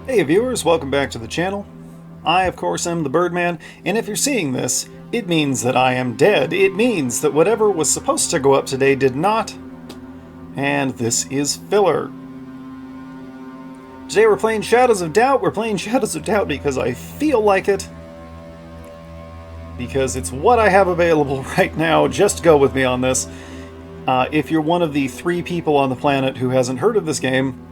Hey viewers, welcome back to the channel. I, of course, am the Birdman, and if you're seeing this, it means that I am dead. It means that whatever was supposed to go up today did not, and this is filler. Today we're playing Shadows of Doubt. We're playing Shadows of Doubt because I feel like it. Because it's what I have available right now. Just go with me on this. If you're one of the 3 people on the planet who hasn't heard of this game,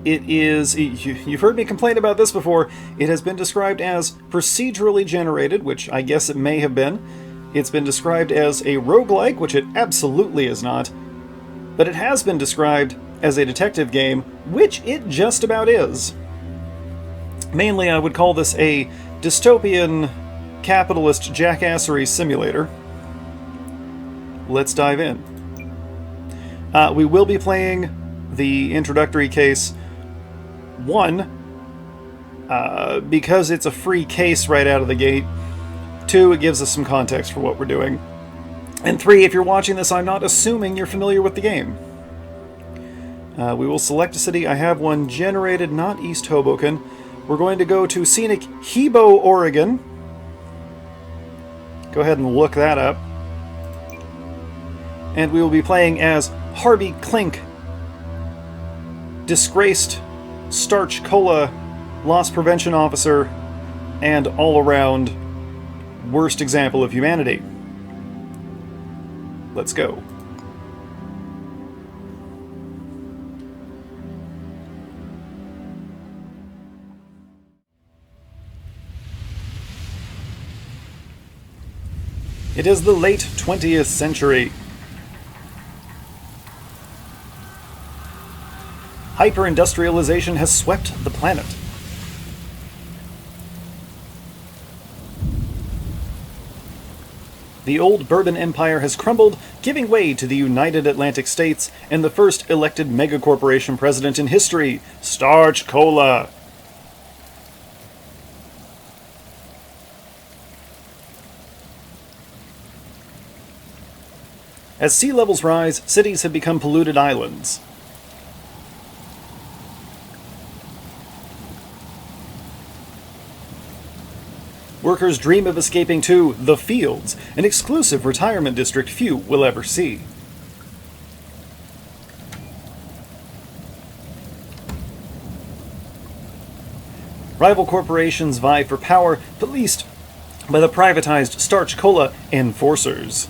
you've heard me complain about this before. It has been described as procedurally generated, which I guess it may have been. It's been described as a roguelike, which it absolutely is not. But it has been described as a detective game, which it just about is. Mainly, I would call this a dystopian capitalist jackassery simulator. Let's dive in. We will be playing the introductory case 1, because it's a free case right out of the gate. 2, it gives us some context for what we're doing. And 3, if you're watching this, I'm not assuming you're familiar with the game. We will select a city. I have one generated, not East Hoboken. We're going to go to scenic Hebo, Oregon. Go ahead and look that up. And we will be playing as Harvey Klink, disgraced Starch Kola loss prevention officer, and all-around worst example of humanity. Let's go. It is the late 20th century. Hyper-industrialization has swept the planet. The old Bourbon Empire has crumbled, giving way to the United Atlantic States and the first elected megacorporation president in history, Starch Kola. As sea levels rise, cities have become polluted islands. Workers dream of escaping to the fields, an exclusive retirement district few will ever see. Rival corporations vie for power, policed by the privatized Starch Kola enforcers.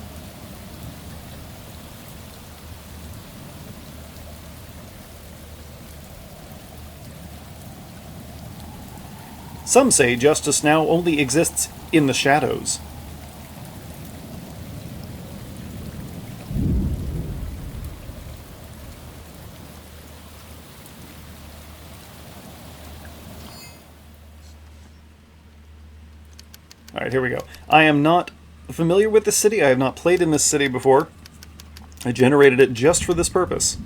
Some say justice now only exists in the shadows. Alright, here we go. I am not familiar with this city. I have not played in this city before. I generated it just for this purpose.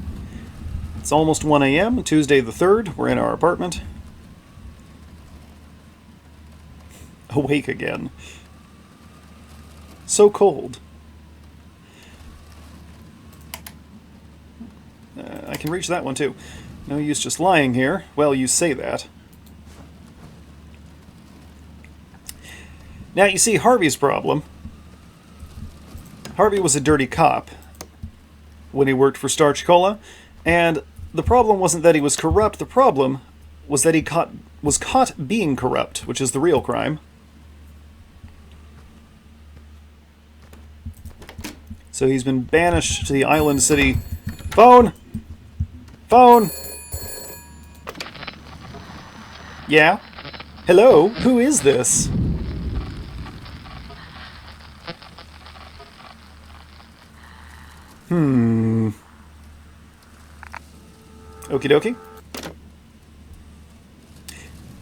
It's almost 1 a.m., Tuesday the 3rd. We're in our apartment. Awake again. So cold. I can reach that one too. No use just lying here. Well, you say that. Now, you see Harvey's problem. Harvey was a dirty cop when he worked for Starch Kola, and the problem wasn't that he was corrupt. The problem was that he was caught being corrupt, which is the real crime. So he's been banished to the island city. Phone! Phone! Yeah? Hello? Who is this? Okie dokie.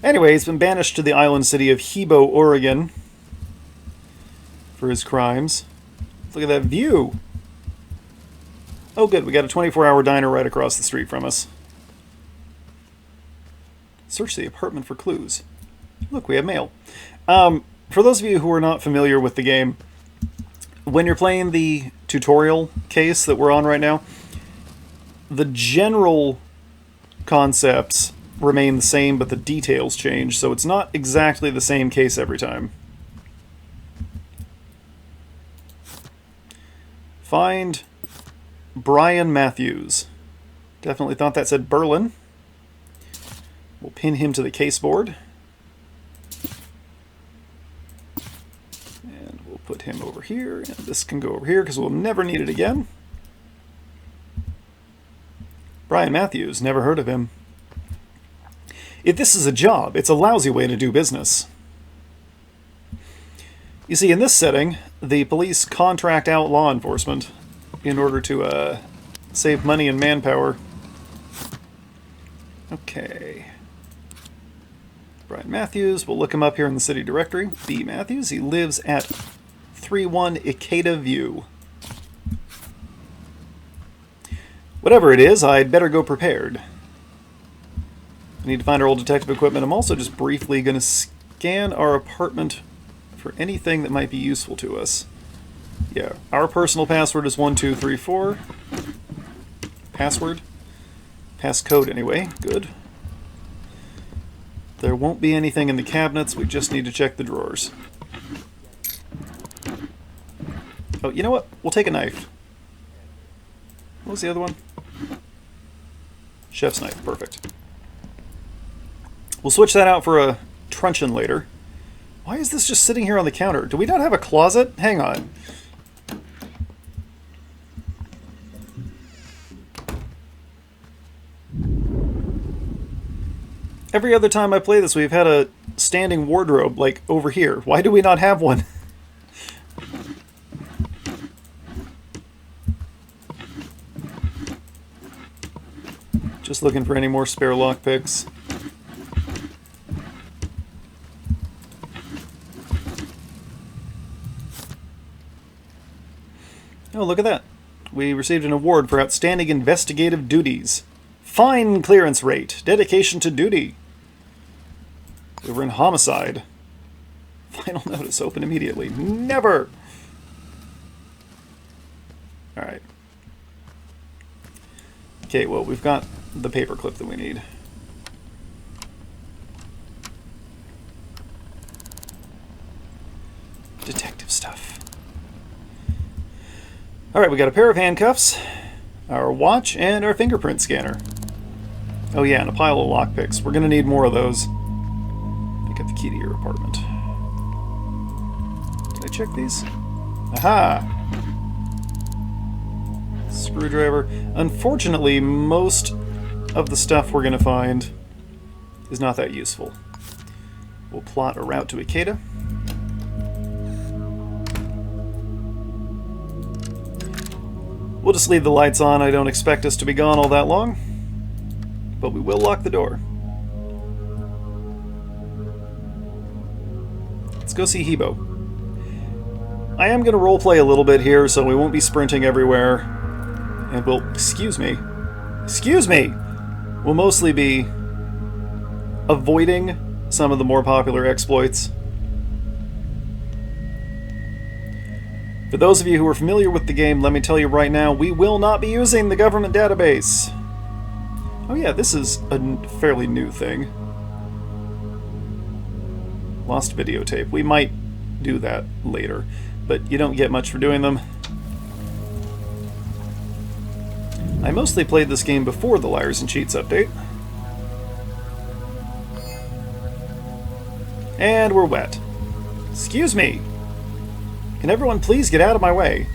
Anyway, he's been banished to the island city of Hebo, Oregon for his crimes. Look at that view. Oh good, we got a 24-hour diner right across the street from us. Search the apartment for clues. Look, we have mail. For those of you who are not familiar with the game, when you're playing the tutorial case that we're on right now, the general concepts remain the same, but the details change, so it's not exactly the same case every time. Find Brian Matthews. Definitely thought that said Berlin. We'll pin him to the caseboard. And we'll put him over here, and this can go over here because we'll never need it again. Brian Matthews, never heard of him. If this is a job, it's a lousy way to do business. You see, in this setting, the police contract out law enforcement in order to save money and manpower. Okay. Brian Matthews, we'll look him up here in the city directory. B. Matthews, he lives at 31 Ikeda View. Whatever it is, I'd better go prepared. I need to find our old detective equipment. I'm also just briefly going to scan our apartment for anything that might be useful to us. Yeah, our personal password is 1234. Password? Passcode anyway, good. There won't be anything in the cabinets, we just need to check the drawers. Oh, you know what? We'll take a knife. What was the other one? Chef's knife, perfect. We'll switch that out for a truncheon later. Why is this just sitting here on the counter? Do we not have a closet? Hang on. Every other time I play this, we've had a standing wardrobe, like, over here. Why do we not have one? Just looking for any more spare lockpicks. Oh, look at that. We received an award for outstanding investigative duties. Fine clearance rate. Dedication to duty. We were in homicide. Final notice. Open immediately. Never! Alright. Okay, well, we've got the paperclip that we need. Detective stuff. Alright, we got a pair of handcuffs, our watch, and our fingerprint scanner. Oh yeah, and a pile of lockpicks. We're going to need more of those. Pick up the key to your apartment. Did I check these? Aha! Screwdriver. Unfortunately, most of the stuff we're going to find is not that useful. We'll plot a route to Ikeda. We'll just leave the lights on. I don't expect us to be gone all that long. But we will lock the door. Let's go see Hebo. I am going to roleplay a little bit here, so we won't be sprinting everywhere. And we'll... Excuse me. Excuse me! We'll mostly be avoiding some of the more popular exploits. For those of you who are familiar with the game, let me tell you right now, we will not be using the government database. Oh yeah, this is a fairly new thing. Lost videotape. We might do that later, but you don't get much for doing them. I mostly played this game before the Liars and Cheats update. And we're wet. Excuse me! Can everyone please get out of my way?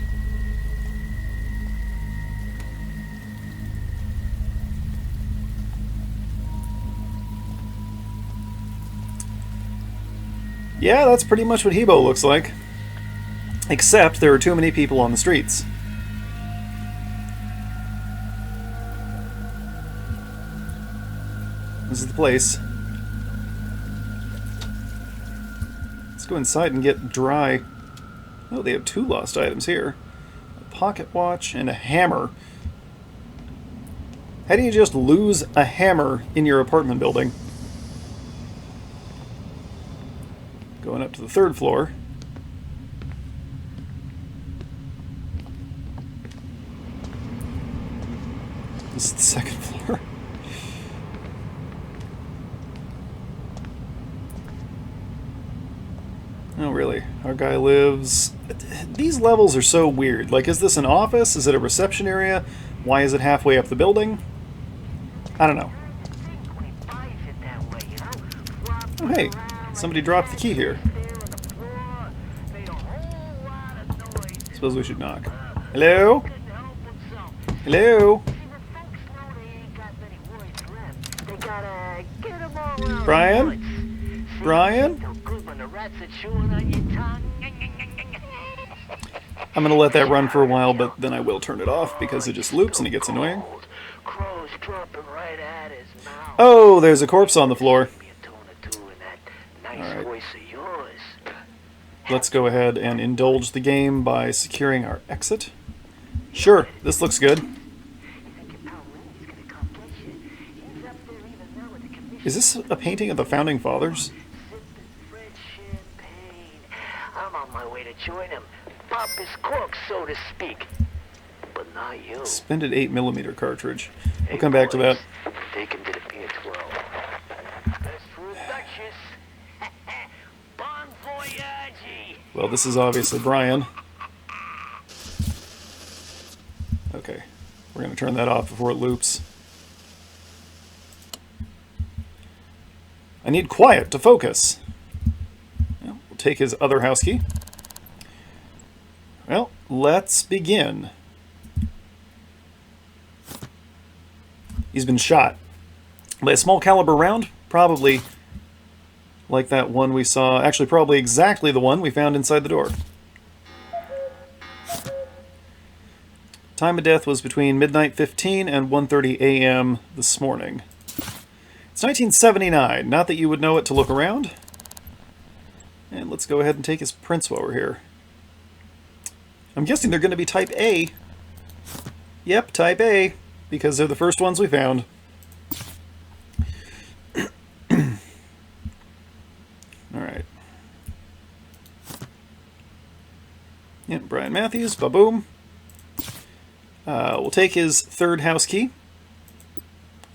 Yeah, that's pretty much what Hebo looks like. Except there are too many people on the streets. This is the place. Let's go inside and get dry. Oh, they have two lost items here. A pocket watch and a hammer. How do you just lose a hammer in your apartment building? Going up to the third floor. This is the second floor. really. Our guy lives... These levels are so weird. Like, is this an office? Is it a reception area? Why is it halfway up the building? I don't know. Oh, hey. Somebody dropped the key here. Suppose we should knock. Hello? Hello? Brian? Brian? I'm going to let that run for a while, but then I will turn it off because it just loops and it gets annoying. Oh, there's a corpse on the floor. Alright. Let's go ahead and indulge the game by securing our exit. Sure, this looks good. Is this a painting of the Founding Fathers? I'm on my way to join him. Pop his cork, so to speak. But not you. Suspended 8mm cartridge. We'll come back to that. Take him to the Pier 12. Best fruit Duchess. Bon voyage. Well, this is obviously Brian. Okay, we're going to turn that off before it loops. I need quiet to focus. Well, we'll take his other house key. Well, let's begin. He's been shot by a small caliber round, probably like that one we saw, actually probably exactly the one we found inside the door. Time of death was between midnight 15 and 1:30 a.m. this morning. It's 1979, not that you would know it to look around. And let's go ahead and take his prints while we're here. I'm guessing they're going to be type A. Yep, type A, because they're the first ones we found. Alright. Yep, Brian Matthews, ba-boom. We'll take his third house key,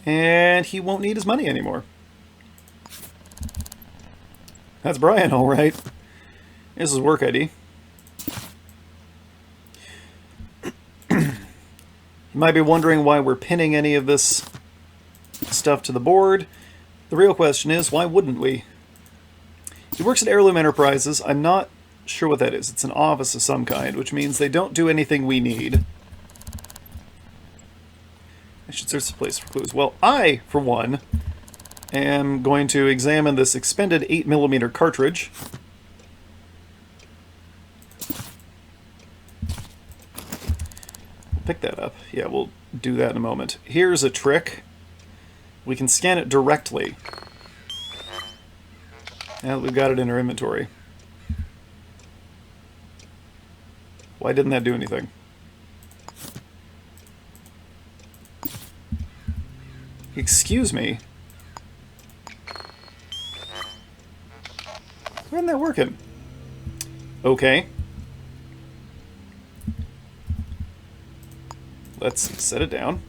and he won't need his money anymore. That's Brian, all right. This is work ID. You might be wondering why we're pinning any of this stuff to the board. The real question is, why wouldn't we? He works at Heirloom Enterprises. I'm not sure what that is. It's an office of some kind, which means they don't do anything we need. I should search the place for clues. Well, I, for one, am going to examine this expended 8mm cartridge. Pick that up. Yeah, we'll do that in a moment. Here's a trick. We can scan it directly. Now that we've got it in our inventory. Why didn't that do anything? Excuse me? Why isn't that working? Okay. Let's set it down.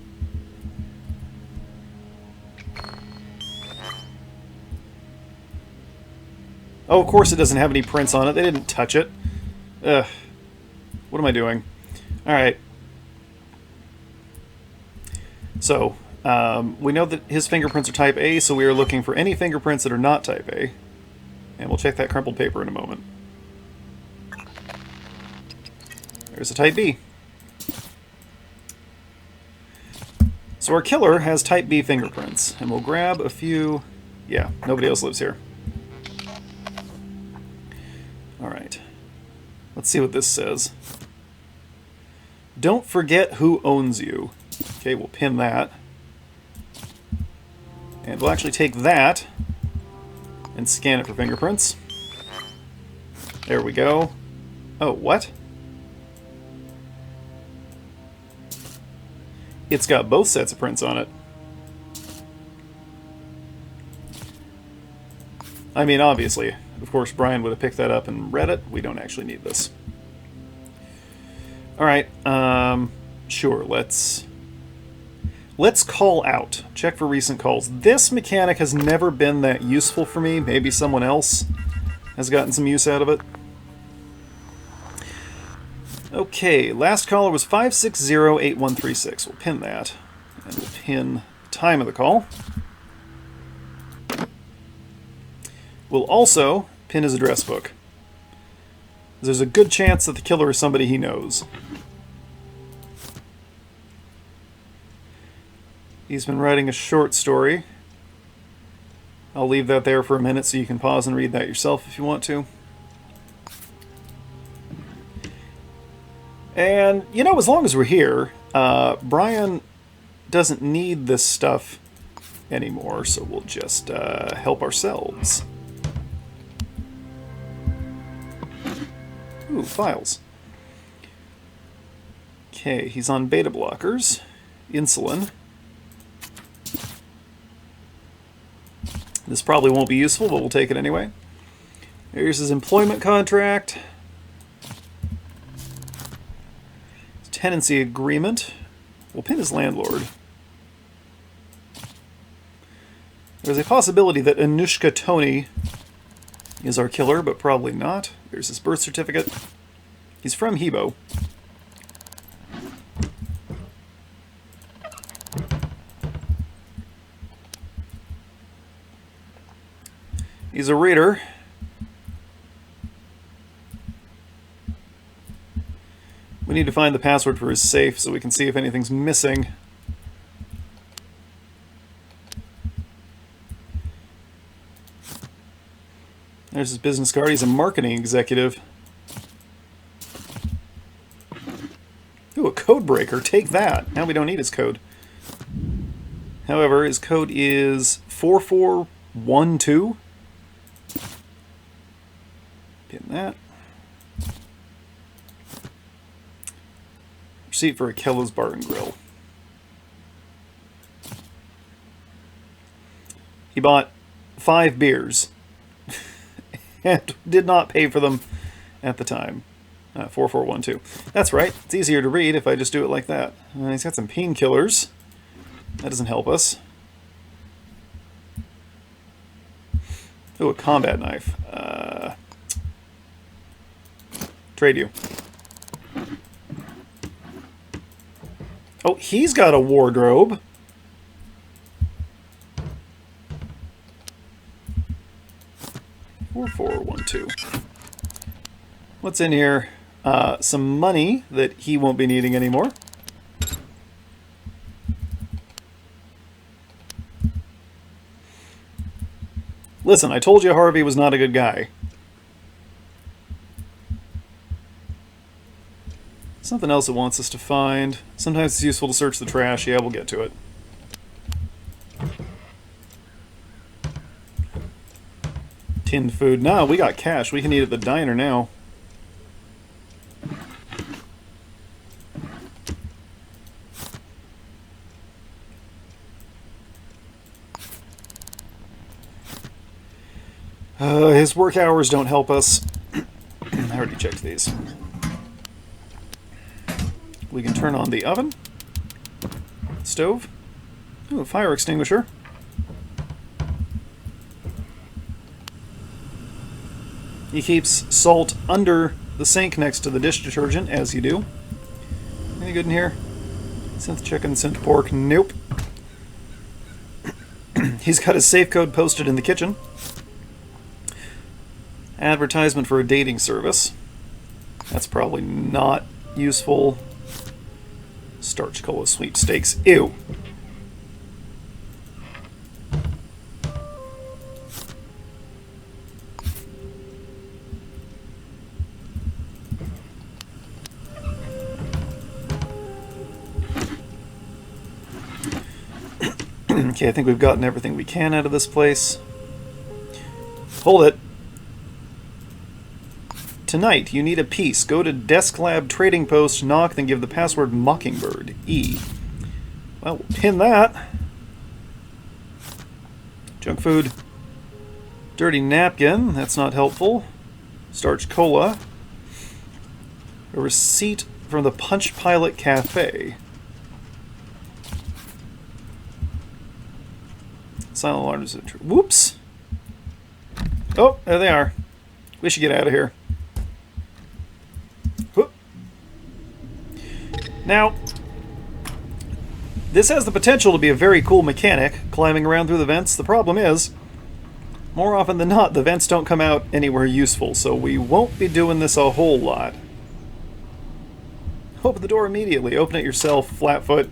Oh, of course it doesn't have any prints on it. They didn't touch it. Ugh. What am I doing? Alright. So, we know that his fingerprints are type A, so we are looking for any fingerprints that are not type A. And we'll check that crumpled paper in a moment. There's a type B. So our killer has type B fingerprints, and we'll grab a few... Yeah, nobody else lives here. Alright. Let's see what this says. Don't forget who owns you. Okay, we'll pin that. And we'll actually take that and scan it for fingerprints. There we go. Oh, what? It's got both sets of prints on it. I mean, obviously, of course, Brian would have picked that up and read it. We don't actually need this. Alright, sure, let's call out. Check for recent calls. This mechanic has never been that useful for me. Maybe someone else has gotten some use out of it. Okay, last caller was 5608136. We'll pin that. And we'll pin time of the call. We'll also pin his address book. There's a good chance that the killer is somebody he knows. He's been writing a short story. I'll leave that there for a minute so you can pause and read that yourself if you want to. And, you know, as long as we're here, Brian doesn't need this stuff anymore, so we'll just help ourselves. Ooh, files. Okay, he's on beta blockers, insulin. This probably won't be useful, but we'll take it anyway. Here's his employment contract. His tenancy agreement. We'll pin his landlord. There's a possibility that Anushka Tony is our killer, but probably not. There's his birth certificate. He's from Hebo. He's a reader. We need to find the password for his safe so we can see if anything's missing. There's his business card. He's a marketing executive. Ooh, a code breaker. Take that. Now we don't need his code. However, his code is 4412. Pin that. Receipt for a Kello's Bar and Grill. He bought 5 beers and did not pay for them at the time. 4412. That's right. It's easier to read if I just do it like that. He's got some painkillers. That doesn't help us. Oh, a combat knife. Trade you. Oh, he's got a wardrobe. Four, 412. What's in here? Some money that he won't be needing anymore. Listen, I told you Harvey was not a good guy. Something else it wants us to find. Sometimes it's useful to search the trash. Yeah, we'll get to it. Tinned food. No, we got cash. We can eat at the diner now. His work hours don't help us. I already checked these. We can turn on the oven. Stove. Ooh, a fire extinguisher. He keeps salt under the sink next to the dish detergent, as you do. Any good in here? Synth chicken, synth pork. Nope. He's got his safe code posted in the kitchen. Advertisement for a dating service. That's probably not useful. Starch Kola sweepstakes. Ew. Okay, I think we've gotten everything we can out of this place. Hold it. Tonight, you need a piece. Go to Desk Lab Trading Post, knock, then give the password Mockingbird. E. Well, we'll pin that. Junk food. Dirty napkin. That's not helpful. Starch Kola. A receipt from the Punch Pilot Cafe. Silent alarms. Whoops. Oh, there they are. We should get out of here. Whoop. Now, this has the potential to be a very cool mechanic, climbing around through the vents. The problem is, more often than not, the vents don't come out anywhere useful, so we won't be doing this a whole lot. Open the door immediately. Open it yourself, Flatfoot.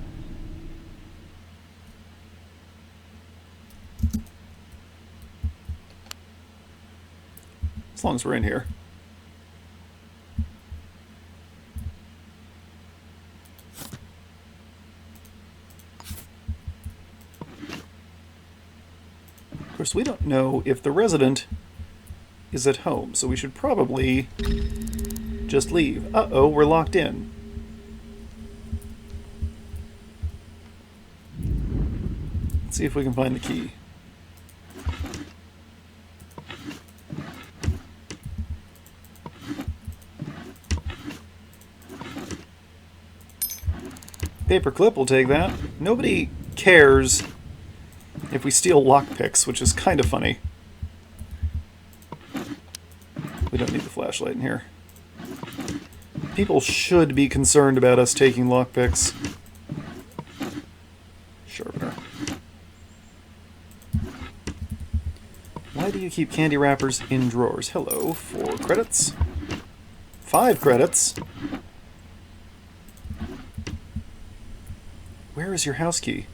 As long as we're in here. Of course, we don't know if the resident is at home, so we should probably just leave. Uh-oh, we're locked in. Let's see if we can find the key. Paperclip will take that. Nobody cares if we steal lockpicks, which is kind of funny. We don't need the flashlight in here. People should be concerned about us taking lockpicks. Sharpener. Why do you keep candy wrappers in drawers? Hello, 4 credits. 5 credits. Where is your house key?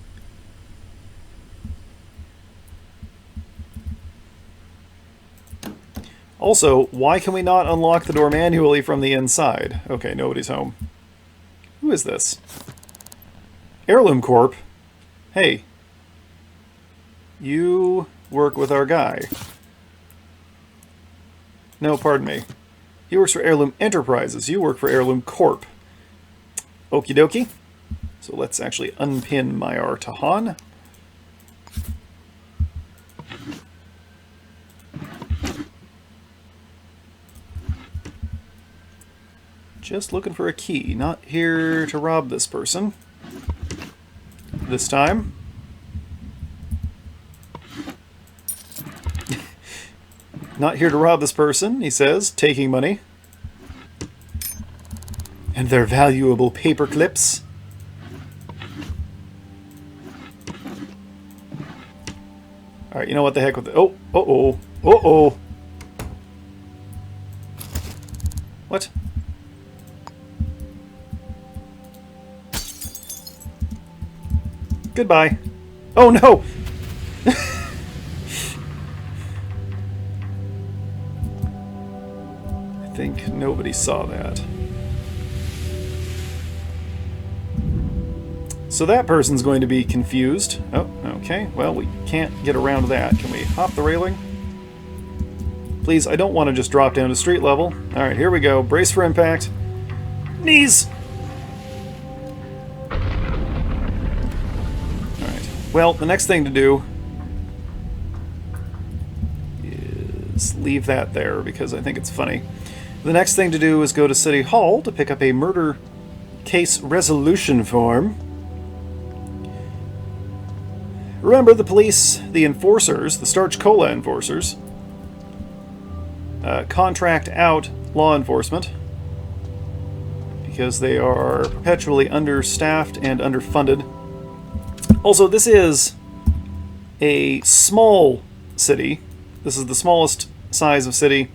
Also, why can we not unlock the door manually from the inside? Okay, nobody's home. Who is this? Heirloom Corp. Hey. You work with our guy. No, pardon me. He works for Heirloom Enterprises. You work for Heirloom Corp. Okie dokie. So let's actually unpin my Tahan. Just looking for a key. Not here to rob this person. This time. Not here to rob this person, he says, taking money. And their valuable paper clips. Alright, you know what the heck with it? Oh, uh-oh, uh-oh. What? Goodbye. Oh no! I think nobody saw that. So that person's going to be confused. Oh, okay. Well, we can't get around that. Can we hop the railing? Please, I don't want to just drop down to street level. Alright, here we go. Brace for impact. Knees! Alright. Well, the next thing to do is leave that there because I think it's funny. The next thing to do is go to City Hall to pick up a murder case resolution form. Remember, the police, the enforcers, the Starch Kola enforcers, contract out law enforcement because they are perpetually understaffed and underfunded. Also, this is a small city. This is the smallest size of city,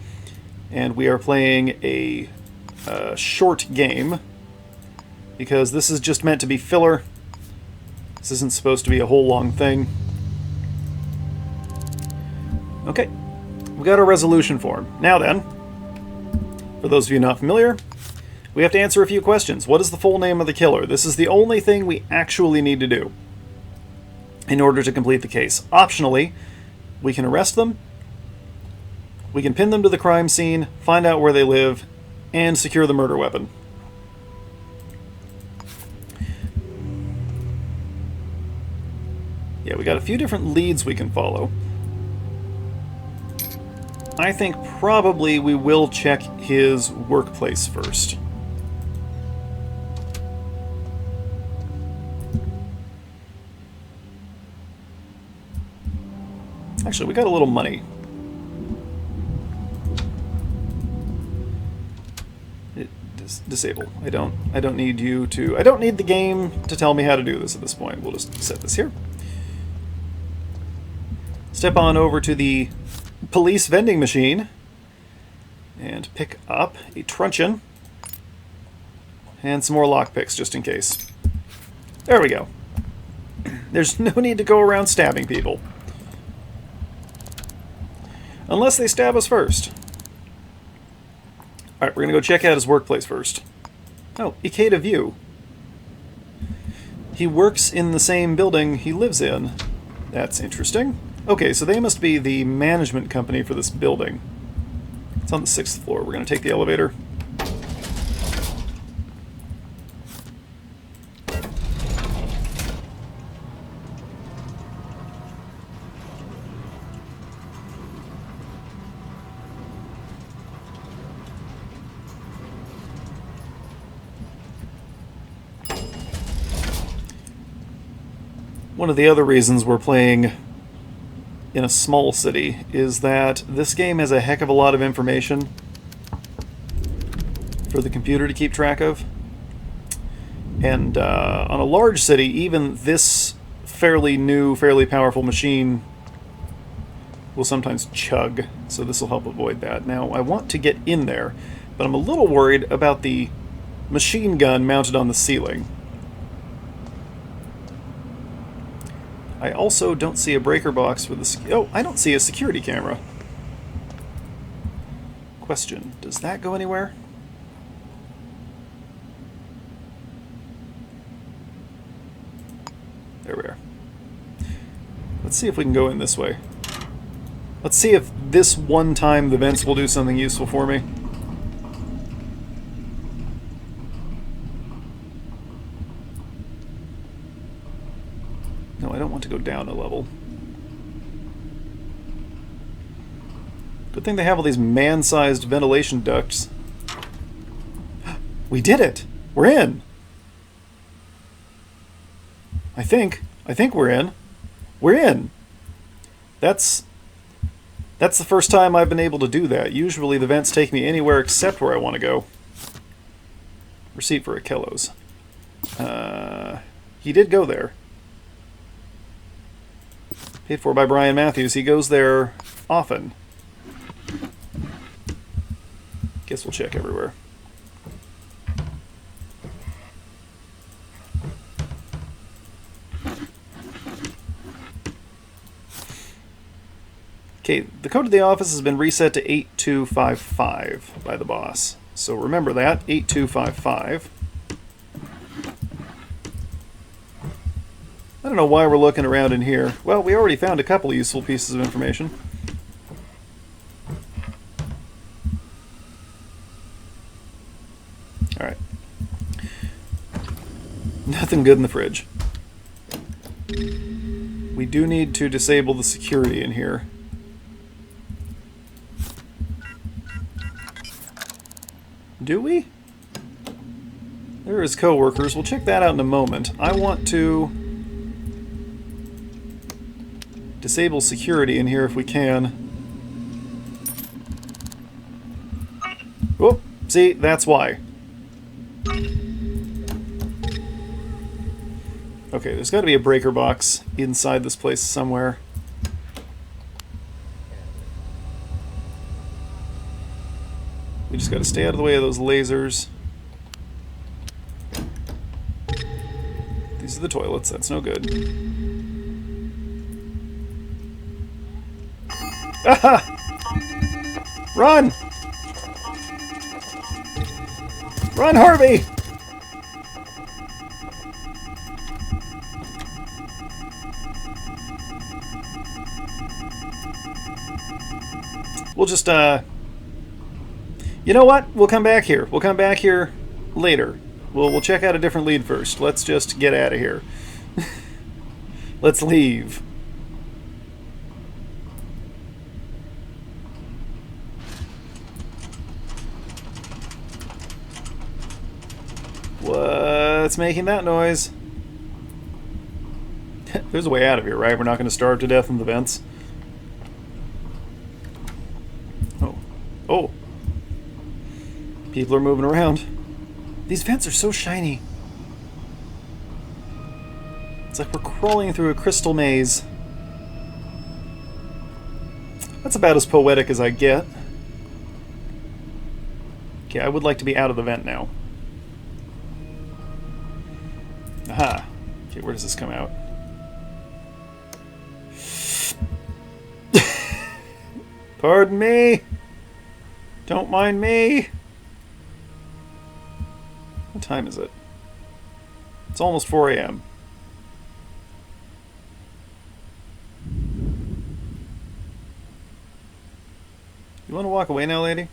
and we are playing a short game because this is just meant to be filler. This isn't supposed to be a whole long thing. Okay, we got our resolution form. Now then, for those of you not familiar, we have to answer a few questions. What is the full name of the killer? This is the only thing we actually need to do in order to complete the case. Optionally, we can arrest them, we can pin them to the crime scene, find out where they live, and secure the murder weapon. Yeah, we got a few different leads we can follow. I think probably we will check his workplace first. Actually, we got a little money. disable. I don't need you to... I don't need the game to tell me how to do this at this point. We'll just set this here. Step on over to the police vending machine and pick up a truncheon and some more lockpicks just in case. There we go. There's no need to go around stabbing people. Unless they stab us first. Alright, we're going to go check out his workplace first. Oh, Ikeda View. He works in the same building he lives in. That's interesting. Okay, so they must be the management company for this building. It's on the 6th floor. We're going to take the elevator. One of the other reasons we're playing in a small city is that this game has a heck of a lot of information for the computer to keep track of. And on a large city, even this fairly new, fairly powerful machine will sometimes chug, so this will help avoid that. Now, I want to get in there, but I'm a little worried about the machine gun mounted on the ceiling. I also don't see a breaker box for the... Oh, I don't see a security camera. Question, does that go anywhere? There we are. Let's see if we can go in this way. Let's see if this one time the vents will do something useful for me. No, I don't want to go down a level. Good thing they have all these man-sized ventilation ducts. We did it! We're in! I think we're in. We're in! That's the first time I've been able to do that. Usually the vents take me anywhere except where I want to go. Receipt for Akelos. He did go there. Paid for by Brian Matthews. He goes there often. Guess we'll check everywhere. Okay, the code of the office has been reset to 8255 by the boss. So remember that, 8255. I don't know why we're looking around in here. Well, we already found a couple of useful pieces of information. Alright. Nothing good in the fridge. We do need to disable the security in here. Do we? There are his co-workers. We'll check that out in a moment. I want to disable security in here if we can. Oh, see, that's why. Okay, there's got to be a breaker box inside this place somewhere. We just got to stay out of the way of those lasers. These are the toilets, that's no good. Aha! Run! Run, Harvey! We'll just, you know what? We'll come back here. We'll come back here later. We'll check out a different lead first. Let's just get out of here. Let's leave. What's making that noise? There's a way out of here, right? We're not going to starve to death in the vents. Oh. Oh. People are moving around. These vents are so shiny. It's like we're crawling through a crystal maze. That's about as poetic as I get. Okay, I would like to be out of the vent now. Aha. Okay, where does this come out? Pardon me. Don't mind me. What time is it? It's almost 4 a.m. You want to walk away now, lady?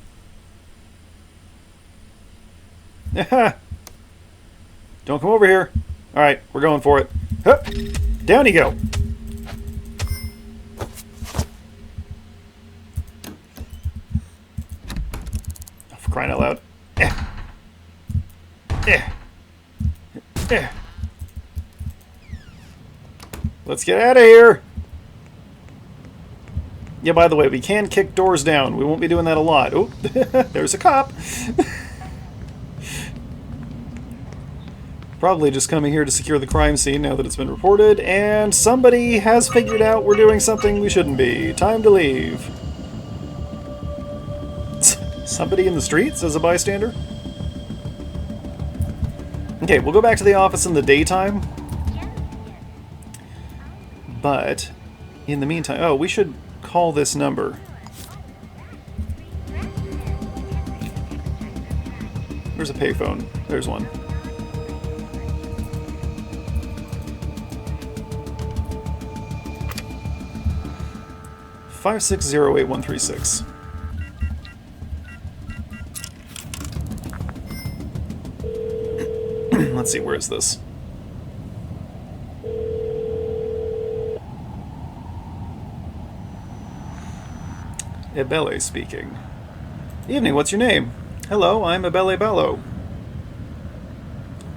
Don't come over here. Alright, we're going for it. Hup. Down you go. Oh, for crying out loud. Let's get out of here. Yeah, by the way, we can kick doors down. We won't be doing that a lot. Oh, there's a cop. Probably just coming here to secure the crime scene now that it's been reported, and somebody has figured out we're doing something we shouldn't be. Time to leave. Somebody in the street, says a bystander. Okay, we'll go back to the office in the daytime. But, in the meantime... Oh, we should call this number. Where's a payphone? There's one. $560-8136. Let's see, where is this? Ebele speaking. Evening, what's your name? Hello, I'm Ebele Ballo.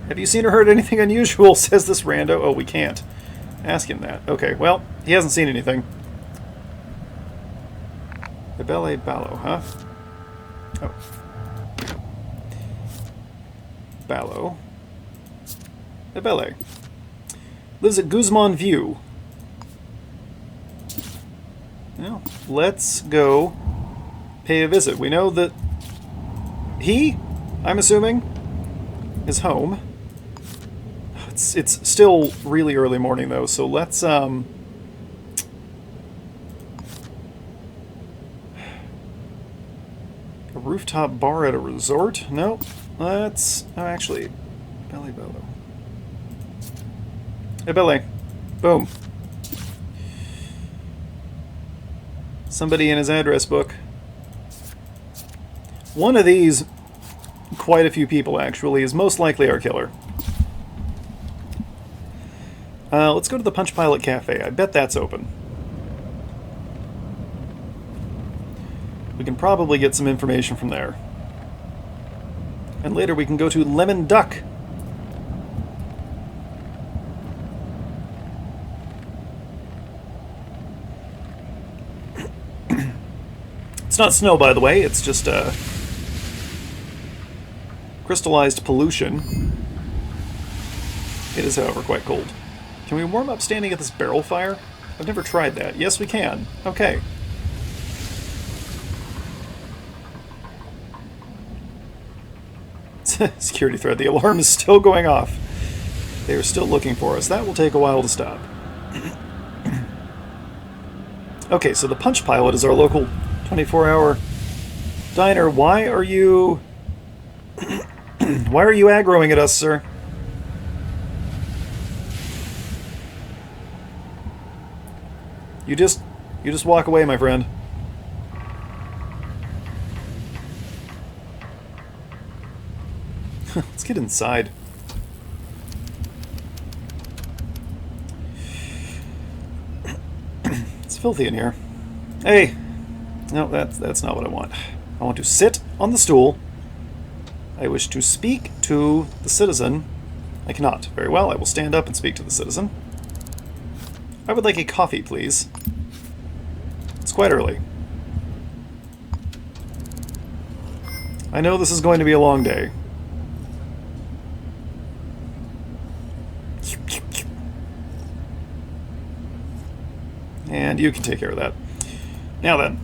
Have you seen or heard anything unusual, says this rando. Oh, we can't ask him that. Okay, well, he hasn't seen anything. Ebele Ballo, huh? Oh. Ballo. Ebele. Lives at Guzman View. Well, let's go pay a visit. We know that he, I'm assuming, is home. It's still really early morning, though, so let's, a rooftop bar at a resort? No, let's... Oh, actually, Belly Bello. Hey, Belly. Boom. Somebody in his address book. One of these, quite a few people actually, is most likely our killer. Let's go to the Punch Pilot Cafe. I bet that's open. We can probably get some information from there. And later we can go to Lemon Duck. It's not snow, by the way, it's just crystallized pollution. It is, however, quite cold. Can we warm up standing at this barrel fire? I've never tried that. Yes, we can. Okay. Security threat. The alarm is still going off. They are still looking for us. That will take a while to stop. Okay, so the Punch Pilot is our local 24-hour diner. Why are you... Why are you aggroing at us, sir? You just walk away, my friend. Let's get inside. It's filthy in here. Hey! No, that's not what I want. I want to sit on the stool. I wish to speak to the citizen. I cannot. Very well, I will stand up and speak to the citizen. I would like a coffee, please. It's quite early. I know this is going to be a long day. And you can take care of that. Now then.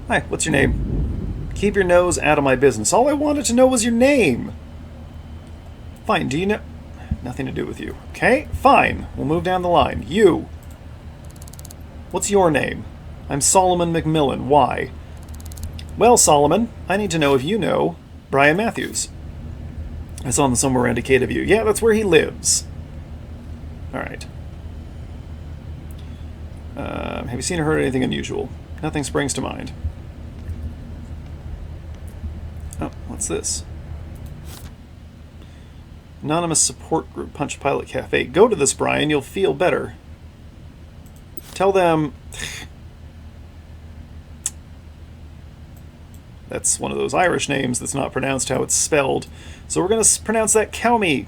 Hi, what's your name? Keep your nose out of my business. All I wanted to know was your name. Fine, do you know... Nothing to do with you. Okay, fine. We'll move down the line. You. What's your name? I'm Solomon McMillan. Why? Well, Solomon, I need to know if you know Brian Matthews. I saw him somewhere around Decatur View. Yeah, that's where he lives. Alright. Have you seen or heard anything unusual? Nothing springs to mind. Oh, what's this? Anonymous support group, Punch Pilot Cafe. Go to this, Brian. You'll feel better. Tell them... That's one of those Irish names that's not pronounced how it's spelled. So we're going to pronounce that Cowme.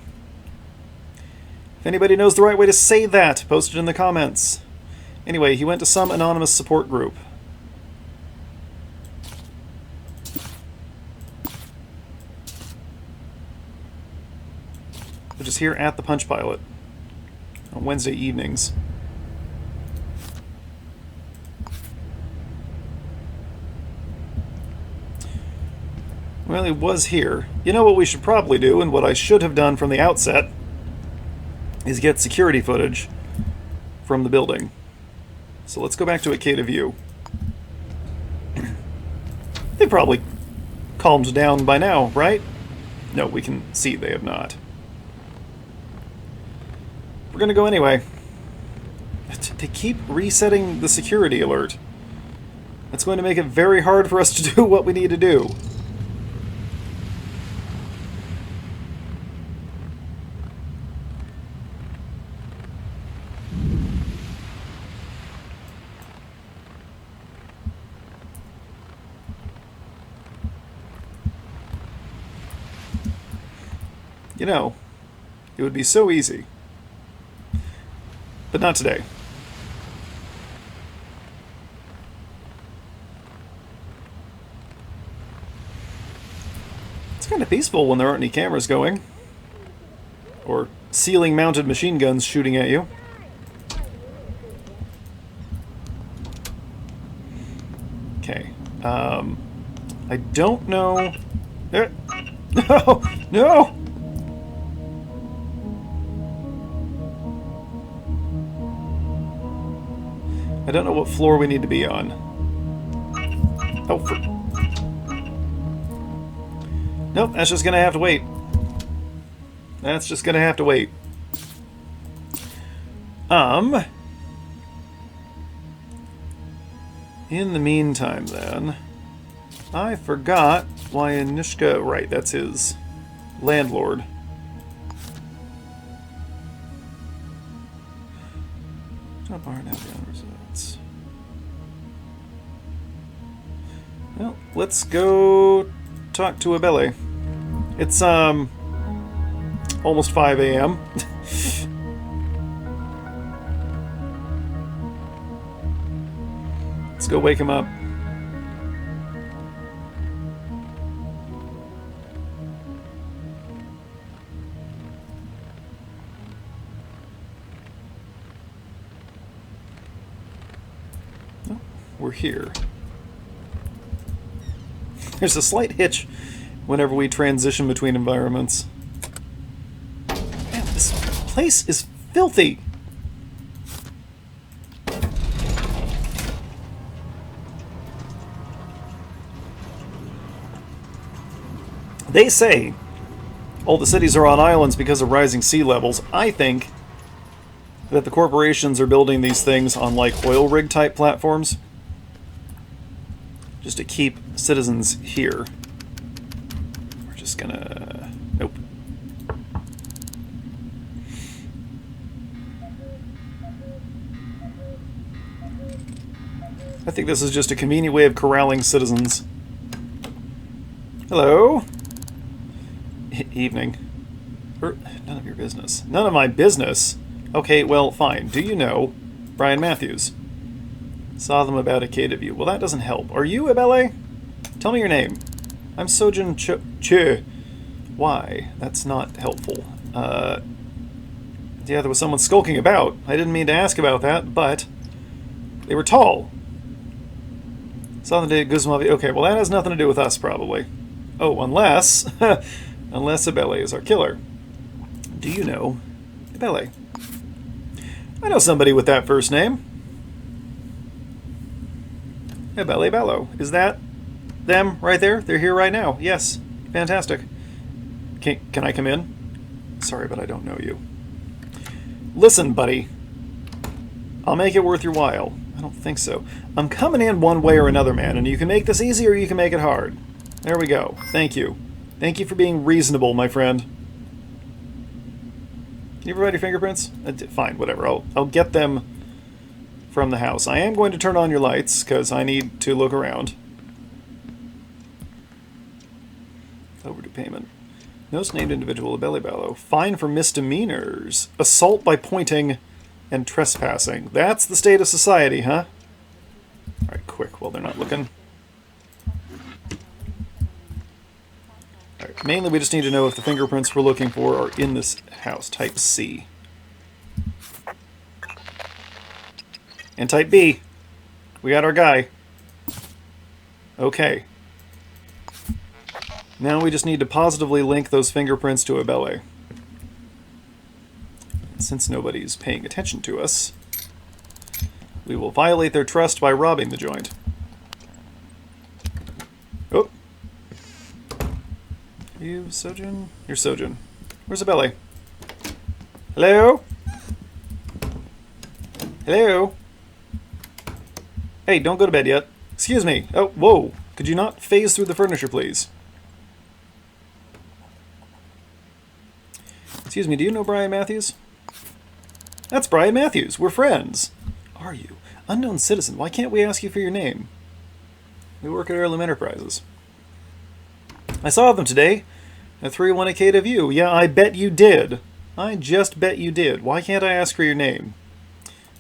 If anybody knows the right way to say that, post it in the comments. Anyway, he went to some anonymous support group. Which is here at the Punch Pilot on Wednesday evenings. Well, he was here. You know what we should probably do, and what I should have done from the outset, is get security footage from the building. So let's go back to Decatur View. They probably calmed down by now, right? No, we can see they have not. We're gonna go anyway. They keep resetting the security alert. That's going to make it very hard for us to do what we need to do. You know, it would be so easy. But not today. It's kind of peaceful when there aren't any cameras going. Or ceiling-mounted machine guns shooting at you. Okay. I don't know... No! No! I don't know what floor we need to be on. Oh, nope, that's just gonna have to wait. That's just gonna have to wait. In the meantime, then, I forgot why Anishka... Right, that's his landlord. Top bar now beyond results. Well, let's go talk to Abele. It's almost 5 a.m. Let's go wake him up. We're here. There's a slight hitch whenever we transition between environments. Man, this place is filthy! They say all the cities are on islands because of rising sea levels. I think that the corporations are building these things on like oil rig type platforms. Just to keep citizens here. We're just gonna... Nope. I think this is just a convenient way of corralling citizens. Hello? Evening. None of your business. None of my business? Okay, well, fine. Do you know Brian Matthews? Saw them about Decatur View. Well, that doesn't help. Are you Abele? Tell me your name. I'm Sojin Che. Why? That's not helpful. Yeah, there was someone skulking about. I didn't mean to ask about that, but they were tall. Saw them at Guzmavi. Okay, well that has nothing to do with us, probably. Oh, unless... unless Abele is our killer. Do you know Abele? I know somebody with that first name. Abele Bello. Is that them right there? They're here right now. Yes. Fantastic. Can I come in? Sorry, but I don't know you. Listen, buddy. I'll make it worth your while. I don't think so. I'm coming in one way or another, man, and you can make this easy or you can make it hard. There we go. Thank you. Thank you for being reasonable, my friend. Can you provide your fingerprints? Fine, whatever. I'll get them from the house. I am going to turn on your lights, because I need to look around. Overdue payment. Notice named individual Abele Ballo. Fine for misdemeanors. Assault by pointing and trespassing. That's the state of society, huh? Alright, quick, while they're not looking. Alright, mainly we just need to know if the fingerprints we're looking for are in this house. Type C. And type B. We got our guy. Okay. Now we just need to positively link those fingerprints to Abele. Since nobody's paying attention to us, we will violate their trust by robbing the joint. Oh. Are you Sojin? You're Sojin. Where's Abele? Hello? Hello? Hey, don't go to bed yet. Excuse me. Oh, whoa. Could you not phase through the furniture, please? Excuse me, do you know Brian Matthews? That's Brian Matthews. We're friends. Are you? Unknown citizen. Why can't we ask you for your name? We work at Heirloom Enterprises. I saw them today at 301 Acada View. Yeah, I bet you did. I just bet you did. Why can't I ask for your name?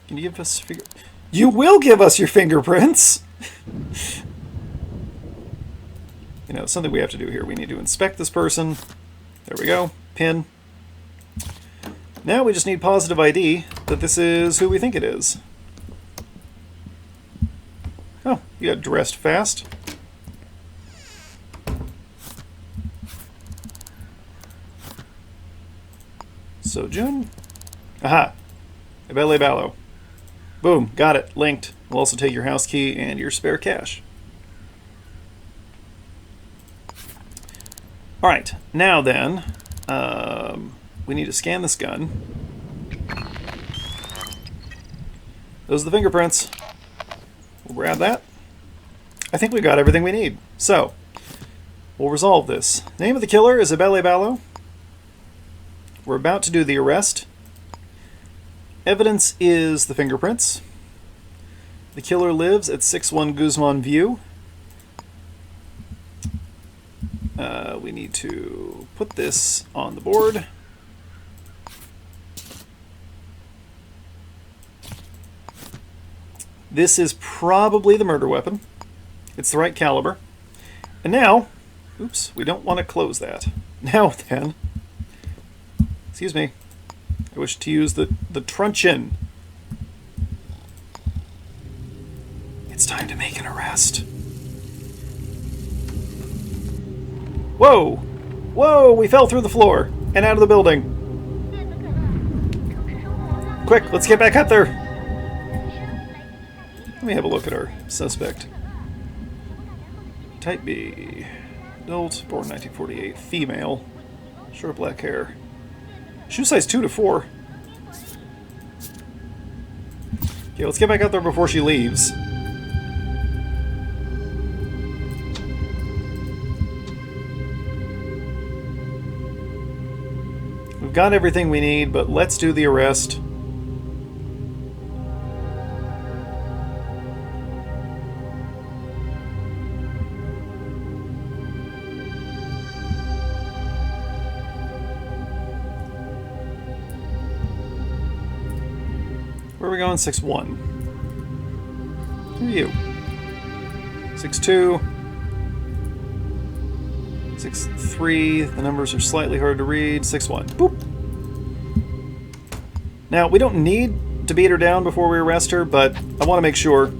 Can you give us... You will give us your fingerprints! You know, something we have to do here. We need to inspect this person. There we go. Pin. Now we just need positive ID that this is who we think it is. Oh, you got dressed fast. Sojun? Aha! Abele Ballo. Boom, got it. Linked. We'll also take your house key and your spare cash. Alright, now then, we need to scan this gun. Those are the fingerprints. We'll grab that. I think we got everything we need. So, we'll resolve this. Name of the killer is Abele Ballo. We're about to do the arrest. Evidence is the fingerprints. The killer lives at 61 Guzman View. We need to put this on the board. This is probably the murder weapon. It's the right caliber. And now, oops, we don't want to close that. Now then, excuse me, I wish to use the truncheon. It's time to make an arrest. Whoa! Whoa! We fell through the floor and out of the building. Quick, let's get back up there. Let me have a look at our suspect. Type B. Adult, born 1948. Female. Short black hair. Shoe size 2 to 4. Okay, let's get back out there before she leaves. We've got everything we need, but let's do the arrest. Where are we going? 6'1". Who are you? 6'2". 6-3. The numbers are slightly hard to read. 6-1. Boop. Now, we don't need to beat her down before we arrest her, but I want to make sure.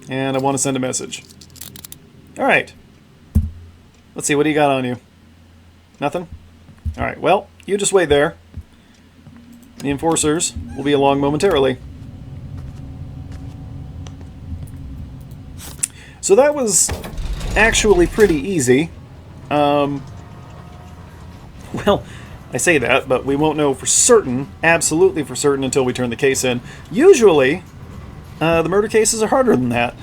And I want to send a message. Alright. Let's see, what do you got on you? Nothing? Alright, well, you just wait there. The enforcers will be along momentarily. So that was actually pretty easy. Well, I say that, but we won't know for certain, absolutely for certain, until we turn the case in. Usually, the murder cases are harder than that.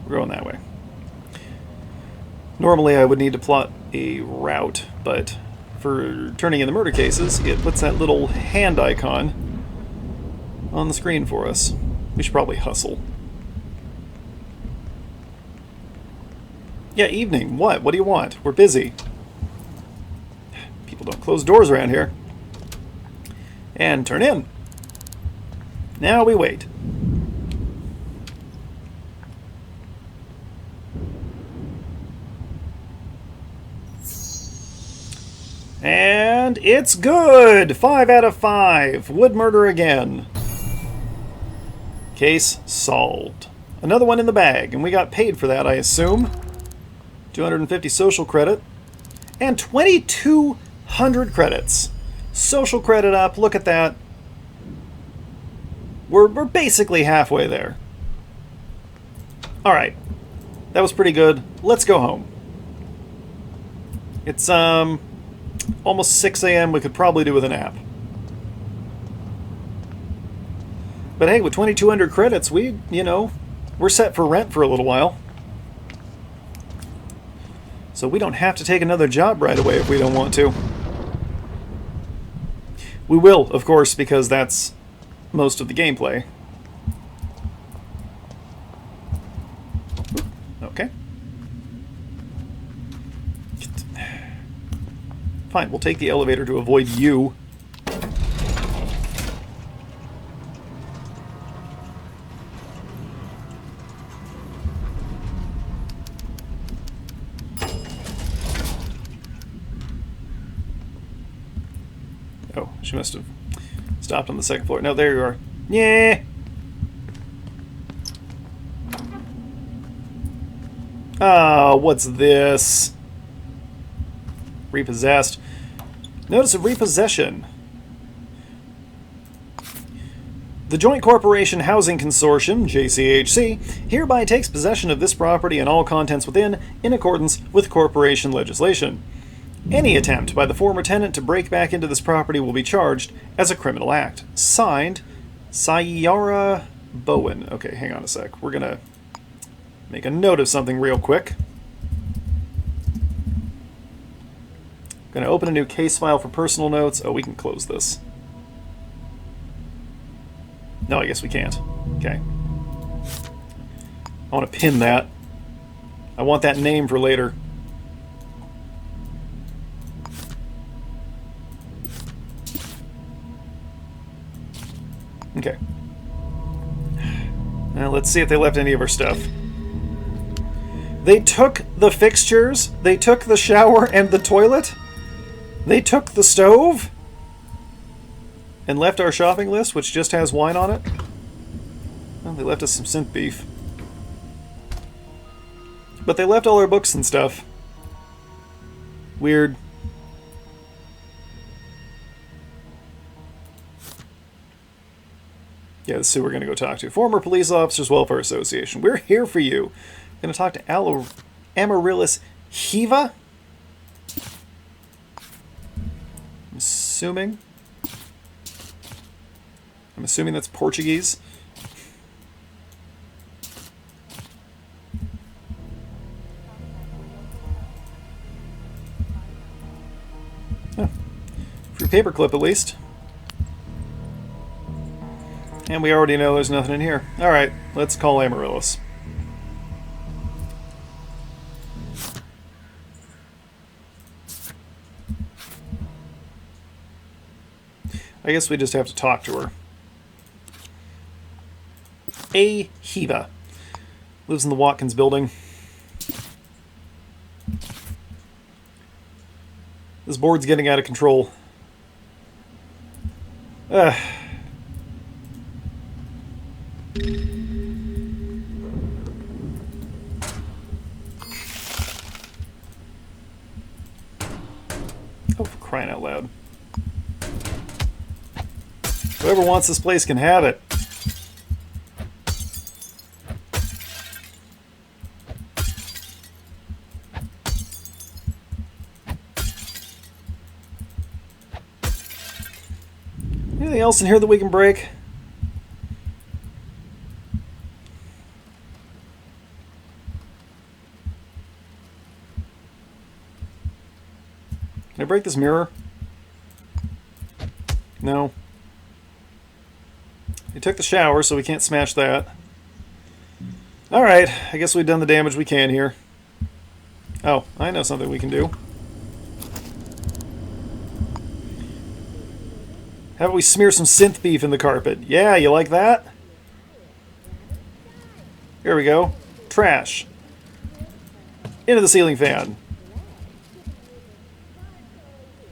We're going that way. Normally I would need to plot a route, but for turning in the murder cases, it puts that little hand icon on the screen for us. We should probably hustle. Yeah, evening. What? What do you want? We're busy. People don't close doors around here. And turn in. Now we wait. And it's good! 5 out of 5. Would murder again. Case solved. Another one in the bag, and we got paid for that, I assume. 250 social credit. And 2,200 credits. Social credit up, look at that. We're basically halfway there. Alright. That was pretty good. Let's go home. It's, almost 6 a.m. We could probably do with a nap. But hey, with 2,200 credits, we're set for rent for a little while. So we don't have to take another job right away if we don't want to. We will, of course, because that's most of the gameplay. Okay. Fine, we'll take the elevator to avoid you. Oh, she must have stopped on the second floor. No, there you are. Yeah. Oh, what's this? Repossessed. Notice of repossession. The Joint Corporation Housing Consortium, JCHC, hereby takes possession of this property and all contents within in accordance with corporation legislation. Any attempt by the former tenant to break back into this property will be charged as a criminal act. Signed, Sayara Bowen. Okay, hang on a sec. We're gonna make a note of something real quick. Going to open a new case file for personal notes. Oh, we can close this. No, I guess we can't. Okay. I want to pin that. I want that name for later. Okay. Now let's see if they left any of our stuff. They took the fixtures, they took the shower and the toilet. They took the stove and left our shopping list, which just has wine on it. Well, they left us some synth beef. But they left all our books and stuff. Weird. Yeah, this is who we're going to go talk to. Former Police Officers Welfare Association. We're here for you. Going to talk to Amaryllis Hiva. I'm assuming that's Portuguese. Oh. Free paperclip at least. And we already know there's nothing in here. Alright, let's call Amaryllis. I guess we just have to talk to her. A Heba. Lives in the Watkins building. This board's getting out of control. Oh, for crying out loud. Whoever wants this place can have it. Anything else in here that we can break? Can I break this mirror? No. He took the shower, so we can't smash that. Alright, I guess we've done the damage we can here. Oh, I know something we can do. How about we smear some synth beef in the carpet? Yeah, you like that? Here we go. Trash. Into the ceiling fan.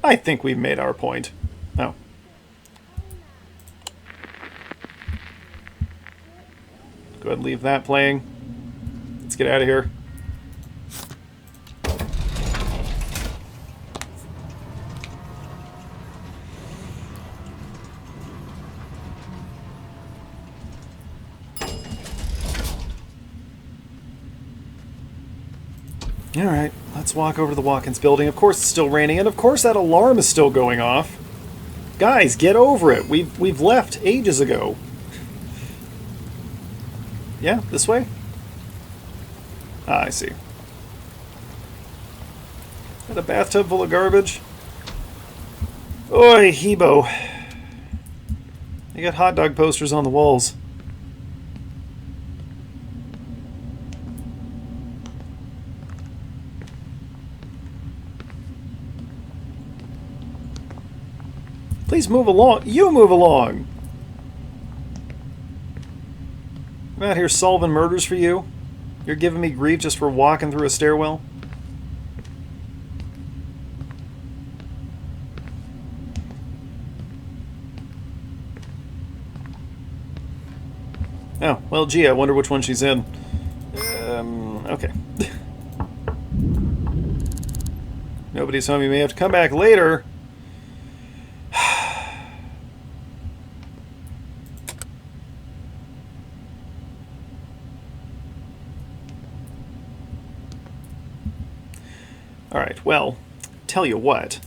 I think we've made our point. Oh. Go ahead and leave that playing. Let's get out of here. Alright, let's walk over to the Watkins building. Of course it's still raining, and of course that alarm is still going off. Guys, get over it. We've left ages ago. Yeah, this way? Ah, I see. Is that a bathtub full of garbage? Oi, Hebo. They got hot dog posters on the walls. Please move along. You move along! I'm out here solving murders for you. You're giving me grief just for walking through a stairwell? Oh, well, gee, I wonder which one she's in. Okay. Nobody's home. You may have to come back later. Alright, well, tell you what.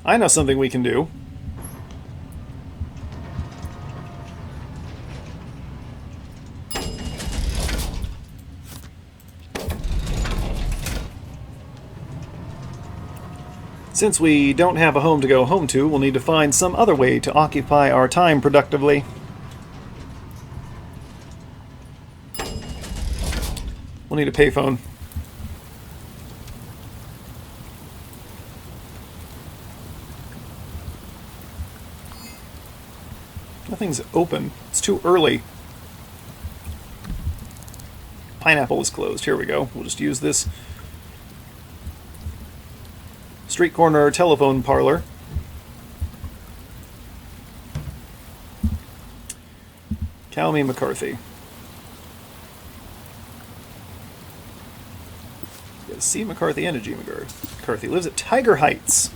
I know something we can do. Since we don't have a home to go home to, we'll need to find some other way to occupy our time productively. We'll need a payphone. Nothing's open. It's too early. Pineapple is closed. Here we go. We'll just use this street corner telephone parlor. Calmy McCarthy. You got C. McCarthy and a G. McCarthy. Lives at Tiger Heights.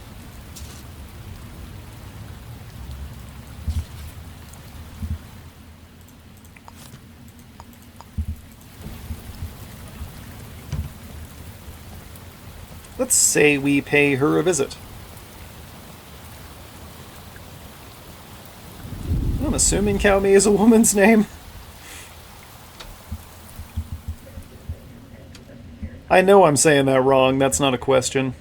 Let's say we pay her a visit. I'm assuming Calmy is a woman's name. I know I'm saying that wrong. That's not a question.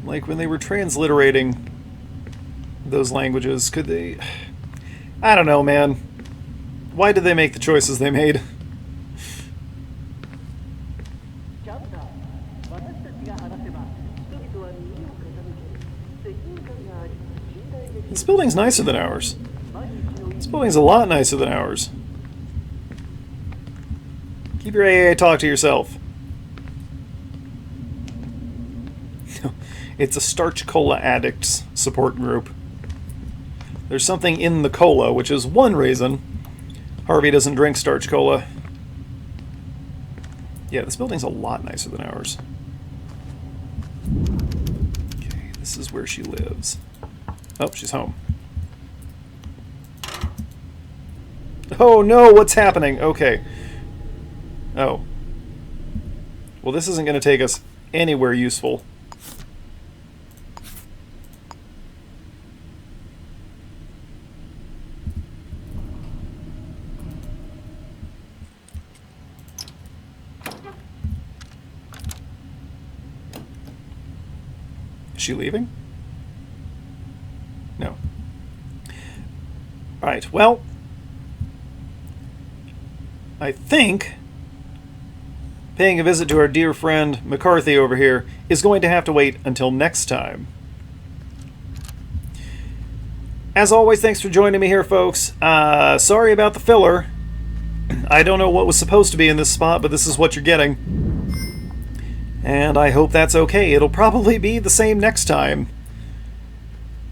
Like when they were transliterating those languages, could they... I don't know, man. Why did they make the choices they made? This building's nicer than ours. This building's a lot nicer than ours. Keep your AA talk to yourself. It's a Starch Kola addicts support group. There's something in the cola, which is one reason Harvey doesn't drink Starch Kola. Yeah, this building's a lot nicer than ours. Okay, this is where she lives. Oh, she's home. Oh no, what's happening? Okay. Oh. Well, this isn't going to take us anywhere useful. Is she leaving? No. Alright, well, I think paying a visit to our dear friend McCarthy over here is going to have to wait until next time. As always, thanks for joining me here, folks. Sorry about the filler. I don't know what was supposed to be in this spot, but this is what you're getting. And I hope that's okay. It'll probably be the same next time,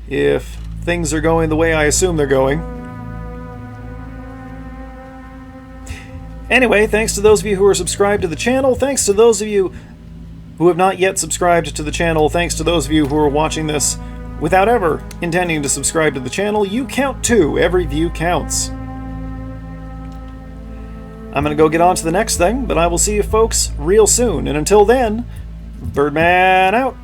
if things are going the way I assume they're going. Anyway, thanks to those of you who are subscribed to the channel. Thanks to those of you who have not yet subscribed to the channel. Thanks to those of you who are watching this without ever intending to subscribe to the channel. You count too. Every view counts. I'm going to go get on to the next thing, but I will see you folks real soon. And until then, Birdman out.